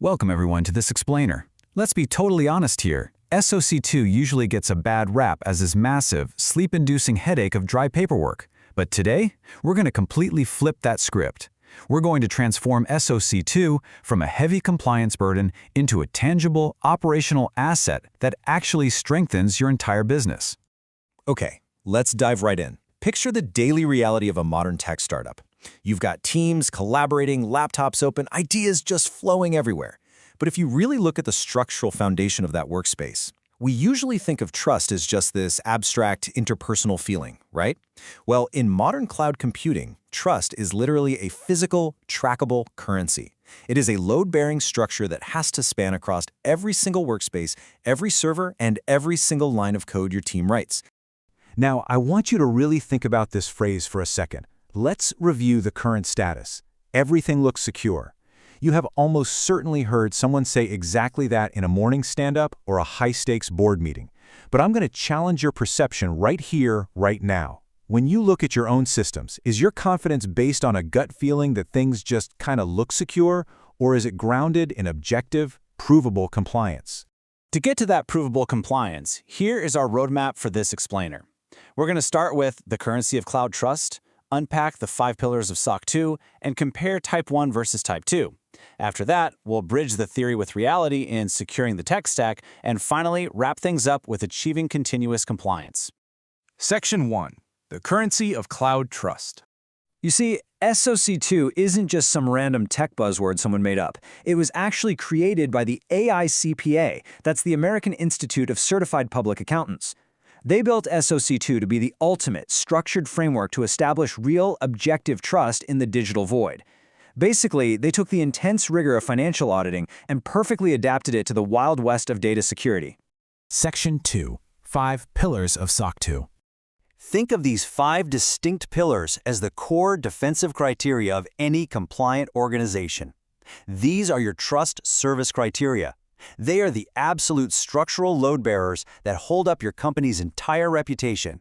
Welcome everyone to this explainer. Let's be totally honest here. SOC 2 usually gets a bad rap as this massive, sleep-inducing headache of dry paperwork. But today, we're going to completely flip that script. We're going to transform SOC 2 from a heavy compliance burden into a tangible, operational asset that actually strengthens your entire business. Okay, let's dive right in. Picture the daily reality of a modern tech startup. You've got teams collaborating, laptops open, ideas just flowing everywhere. But if you really look at the structural foundation of that workspace, we usually think of trust as just this abstract interpersonal feeling, right? Well, in modern cloud computing, trust is literally a physical, trackable currency. It is a load-bearing structure that has to span across every single workspace, every server, and every single line of code your team writes. Now, I want you to really think about this phrase for a second. Let's review the current status. Everything looks secure. You have almost certainly heard someone say exactly that in a morning stand-up or a high-stakes board meeting. But I'm going to challenge your perception right here, right now. When you look at your own systems, is your confidence based on a gut feeling that things just kind of look secure, or is it grounded in objective, provable compliance? To get to that provable compliance, here is our roadmap for this explainer. We're going to start with the currency of cloud trust, unpack the 5 pillars of SOC 2, and compare Type 1 versus Type 2. After that, we'll bridge the theory with reality in securing the tech stack, and finally wrap things up with achieving continuous compliance. Section 1. The currency of cloud trust. You see, SOC 2 isn't just some random tech buzzword someone made up. It was actually created by the AICPA, that's the American Institute of Certified Public Accountants. They built SOC 2 to be the ultimate, structured framework to establish real, objective trust in the digital void. Basically, they took the intense rigor of financial auditing and perfectly adapted it to the Wild West of data security. Section 2. 5 Pillars of SOC 2. Think of these 5 distinct pillars as the core defensive criteria of any compliant organization. These are your trust service criteria. They are the absolute structural load bearers that hold up your company's entire reputation.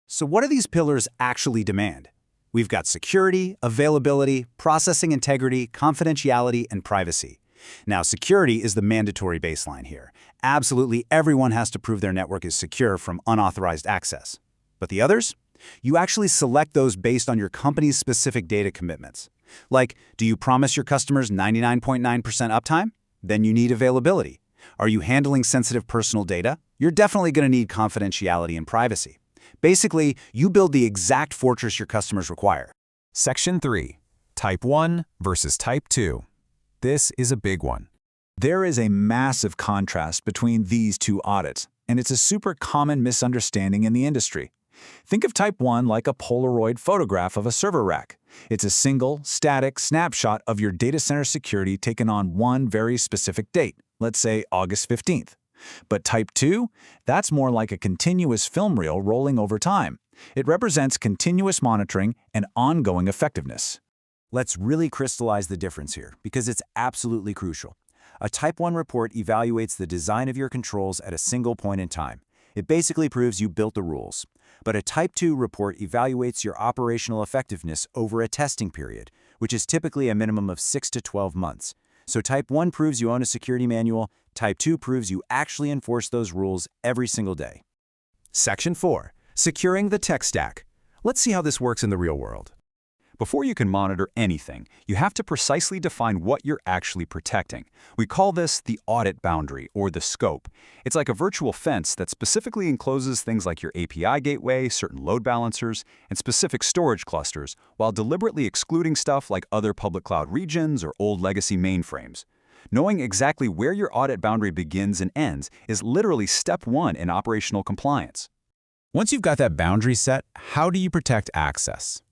So what do these pillars actually demand? We've got security, availability, processing integrity, confidentiality, and privacy. Now, security is the mandatory baseline here. Absolutely everyone has to prove their network is secure from unauthorized access. But the others? You actually select those based on your company's specific data commitments. Like, do you promise your customers 99.9% uptime? Then you need availability. Are you handling sensitive personal data? You're definitely going to need confidentiality and privacy. Basically, you build the exact fortress your customers require. Section 3. Type 1 versus Type 2. This is a big one. There is a massive contrast between these two audits, and it's a super common misunderstanding in the industry. Think of Type 1 like a Polaroid photograph of a server rack. It's a single, static snapshot of your data center security taken on one very specific date, let's say August 15th. But Type 2, that's more like a continuous film reel rolling over time. It represents continuous monitoring and ongoing effectiveness. Let's really crystallize the difference here, because it's absolutely crucial. A Type 1 report evaluates the design of your controls at a single point in time. It basically proves you built the rules. But a Type 2 report evaluates your operational effectiveness over a testing period, which is typically a minimum of 6 to 12 months. So Type 1 proves you own a security manual, Type 2 proves you actually enforce those rules every single day. Section 4. Securing the tech stack. Let's see how this works in the real world. Before you can monitor anything, you have to precisely define what you're actually protecting. We call this the audit boundary, or the scope. It's like a virtual fence that specifically encloses things like your API gateway, certain load balancers, and specific storage clusters, while deliberately excluding stuff like other public cloud regions or old legacy mainframes. Knowing exactly where your audit boundary begins and ends is literally step 1 in operational compliance. Once you've got that boundary set, how do you protect access?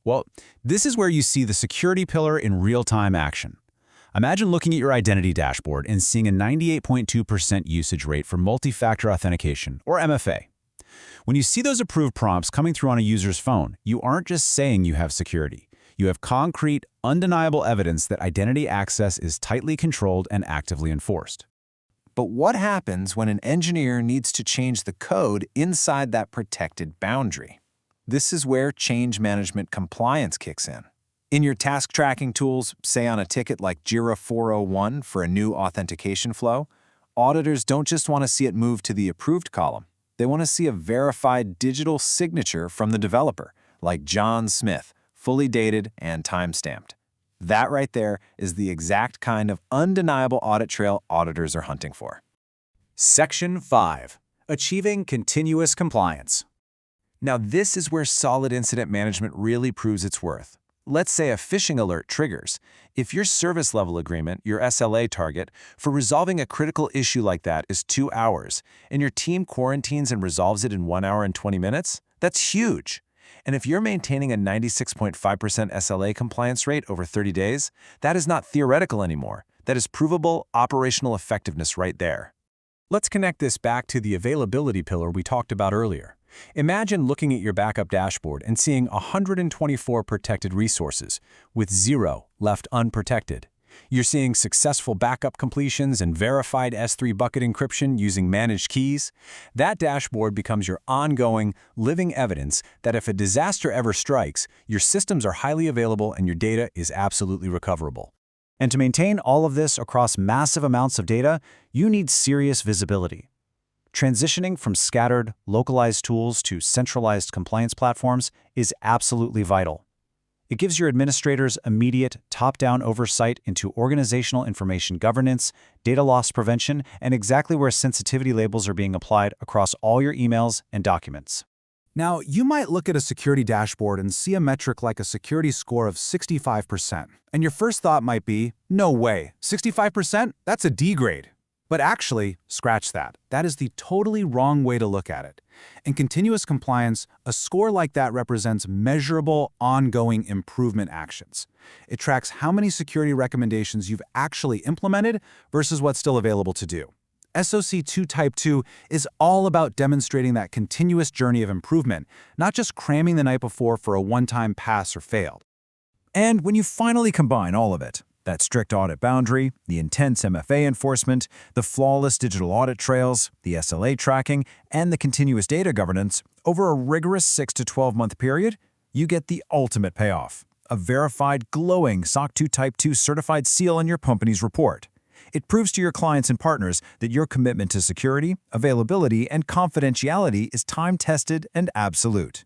Well, this is where you see the security pillar in real-time action. Imagine looking at your identity dashboard and seeing a 98.2% usage rate for multi-factor authentication, or MFA. When you see those approved prompts coming through on a user's phone, you aren't just saying you have security. You have concrete, undeniable evidence that identity access is tightly controlled and actively enforced. But what happens when an engineer needs to change the code inside that protected boundary? This is where change management compliance kicks in. In your task tracking tools, say on a ticket like Jira 401 for a new authentication flow, auditors don't just want to see it move to the approved column. They want to see a verified digital signature from the developer, like John Smith, fully dated and time-stamped. That right there is the exact kind of undeniable audit trail auditors are hunting for. Section 5. Achieving continuous compliance. Now this is where solid incident management really proves its worth. Let's say a phishing alert triggers. If your service level agreement, your SLA target, for resolving a critical issue like that is 2 hours, and your team quarantines and resolves it in 1 hour and 20 minutes, that's huge. And if you're maintaining a 96.5% SLA compliance rate over 30 days, that is not theoretical anymore. That is provable operational effectiveness right there. Let's connect this back to the availability pillar we talked about earlier. Imagine looking at your backup dashboard and seeing 124 protected resources, with 0 left unprotected. You're seeing successful backup completions and verified S3 bucket encryption using managed keys. That dashboard becomes your ongoing, living evidence that if a disaster ever strikes, your systems are highly available and your data is absolutely recoverable. And to maintain all of this across massive amounts of data, you need serious visibility. Transitioning from scattered, localized tools to centralized compliance platforms is absolutely vital. It gives your administrators immediate, top-down oversight into organizational information governance, data loss prevention, and exactly where sensitivity labels are being applied across all your emails and documents. Now, you might look at a security dashboard and see a metric like a security score of 65%. And your first thought might be, no way, 65%? That's a D grade. But actually, scratch that. That is the totally wrong way to look at it. In continuous compliance, a score like that represents measurable, ongoing improvement actions. It tracks how many security recommendations you've actually implemented versus what's still available to do. SOC 2 Type 2 is all about demonstrating that continuous journey of improvement, not just cramming the night before for a one-time pass or failed. And when you finally combine all of it, that strict audit boundary, the intense MFA enforcement, the flawless digital audit trails, the SLA tracking, and the continuous data governance, over a rigorous 6 to 12-month period, you get the ultimate payoff, a verified, glowing SOC 2 Type 2 certified seal on your company's report. It proves to your clients and partners that your commitment to security, availability, and confidentiality is time-tested and absolute.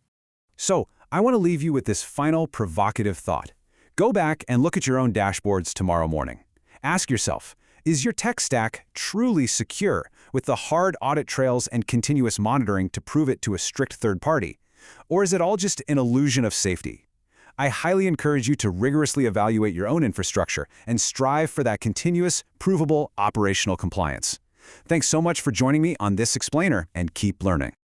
So, I want to leave you with this final provocative thought. Go back and look at your own dashboards tomorrow morning. Ask yourself, is your tech stack truly secure with the hard audit trails and continuous monitoring to prove it to a strict third party? Or is it all just an illusion of safety? I highly encourage you to rigorously evaluate your own infrastructure and strive for that continuous, provable operational compliance. Thanks so much for joining me on this explainer, and keep learning.